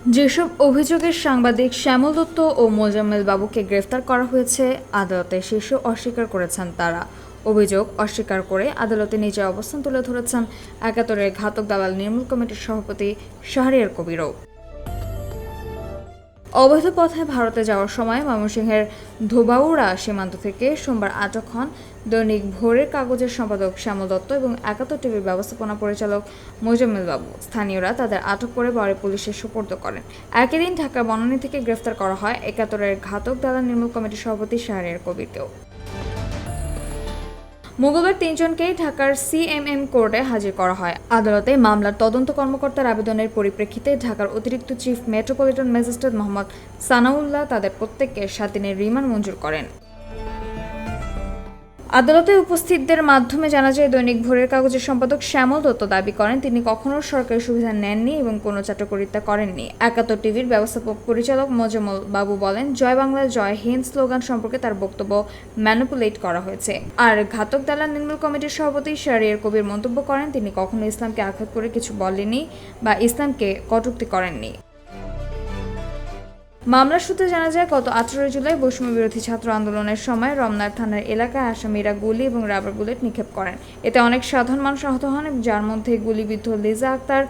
যেসব অভিযোগের সাংবাদিক শ্যামল দত্ত ও মোজাম্মেল বাবুকে গ্রেফতার করা হয়েছে আদালতে সেসব অস্বীকার করেছেন তারা। অভিযোগ অস্বীকার করে আদালতে নিজের অবস্থান তুলে ধরেছেন একাত্তরের ঘাতক দালাল নির্মূল কমিটির সভাপতি শাহরিয়ার কবিরও। অবৈধ পথে ভারতে যাওয়ার সময় ময়মনসিংহের ধোবাউড়া সীমান্ত থেকে সোমবার আটক হন দৈনিক ভোরের কাগজের সম্পাদক শ্যামল দত্ত এবং একাত্তর টিভির ব্যবস্থাপনা পরিচালক মোজাম্মেল বাবু। স্থানীয়রা তাদের আটক করে পরে পুলিশের সোপর্দ করেন। একই দিন ঢাকার বনানী থেকে গ্রেফতার করা হয় একাত্তরের ঘাতক দালাল নির্মূল কমিটির সভাপতি শাহরিয়ার কবিরকেও। মঙ্গলবার তিনজনকেই ঢাকার সিএমএম কোর্টে হাজির করা হয়। আদালতে মামলার তদন্ত কর্মকর্তার আবেদনের পরিপ্রেক্ষিতে ঢাকার অতিরিক্ত chief metropolitan magistrate Mohammad Sanaullah তাদের প্রত্যেককে 7 দিনের রিমান্ড মঞ্জুর করেন। আদালতে উপস্থিতদের মাধ্যমে জানা যায়, দৈনিক ভোরের কাগজের সম্পাদক শ্যামল দত্ত দাবি করেন তিনি কখনো সরকারি সুবিধা নেননি এবং কোনো চাটুকারিতা করেননি। একাত্তর টিভির ব্যবস্থাপক পরিচালক মোজাম্মেল বাবু বলেন, জয় বাংলা জয় হিন্দ স্লোগান সম্পর্কে তার বক্তব্য ম্যানিপুলেট করা হয়েছে। আর ঘাতক দালাল নির্মূল কমিটির সভাপতি শাহরিয়ার কবির মন্তব্য করেন তিনি কখনো ইসলামকে আঘাত করে কিছু বলেননি বা ইসলামকে কটূক্তি করেননি। মামলার সূত্রে জানা যায়, গত 18 জুলাই বৈষম্য বিরোধী ছাত্র আন্দোলনের সময় রমনার থানার এলাকায় আসামিরা গুলি এবং রাবার বুলেট নিক্ষেপ করেন। এতে অনেক সাধারণ মানুষ আহত হন, যার মধ্যে গুলিবিদ্ধ লিজা আক্তার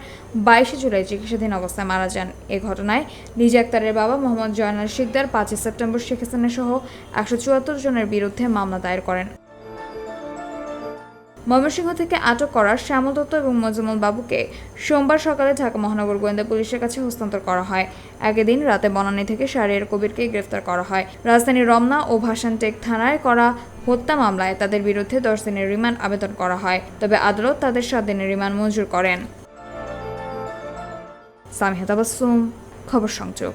22 জুলাই চিকিৎসাধীন অবস্থায় মারা যান। এ ঘটনায় লিজা আক্তারের বাবা মোহাম্মদ জয়নাল শিকদার 5 সেপ্টেম্বর শেখ হাসিনা সহ 174 জনের বিরুদ্ধে মামলা দায়ের করেন। ময়মনসিংহ থেকে আটক করা শ্যামল দত্ত এবং মোজাম্মেল বাবুকে সোমবার সকালে ঢাকা মহানগর গোয়েন্দা পুলিশের কাছে হস্তান্তর করা হয়। একই দিন রাতে বনানী থেকে শাহরিয়ার কবিরকে গ্রেফতার করা হয়। রাজধানীর রমনা ও ভাসানটেক থানায় করা হত্যা মামলায় তাদের বিরুদ্ধে 10 দিনের রিমান্ড আবেদন করা হয়, তবে আদালত তাদের 7 দিনের রিমান্ড মঞ্জুর করেন। সামিহা তাবাসসুম, খবর সংযোগ।